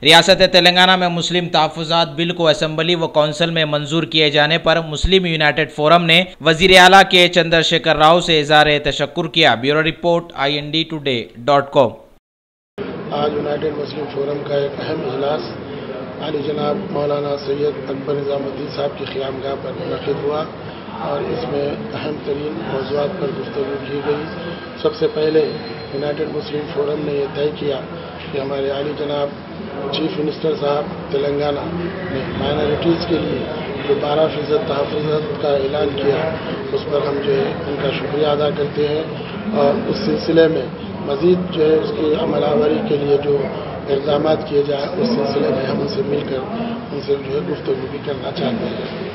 रियासत तेलंगाना में मुस्लिम तहफ़्फ़ुज़ात बिल को असेंबली व कौंसिल में मंजूर किए जाने पर मुस्लिम यूनाइटेड फोरम ने वज़ीर आला के चंद्रशेखर राव से इज़हार तशक्कुर किया। Bureau report INDtoday.com। आज यूनाइटेड मुस्लिम फोरम का एक अहम इजलास आली जनाब मौलाना सैयद अकबर निज़ामुद्दीन साहब की क़ियामगाह पर मुनक़िद हुआ और इसमें अहम तरीन मौज़ूआत पर गुफ्तगू की गई। सबसे पहले यूनाइटेड मुस्लिम फोरम ने यह तय किया कि हमारे आली जनाब चीफ मिनिस्टर साहब तेलंगाना ने माइनॉरिटीज़ के लिए जो 12% तहफ़्फ़ुज़ात का ऐलान किया, उस पर हम जो है उनका शुक्रिया अदा करते हैं और उस सिलसिले में मज़ीद जो है उसकी अमलावरी के लिए जो इक़दाम किए जाए, उस सिलसिले में हम उनसे मिलकर उनसे जो है गुफ्तगू भी करना चाहते हैं।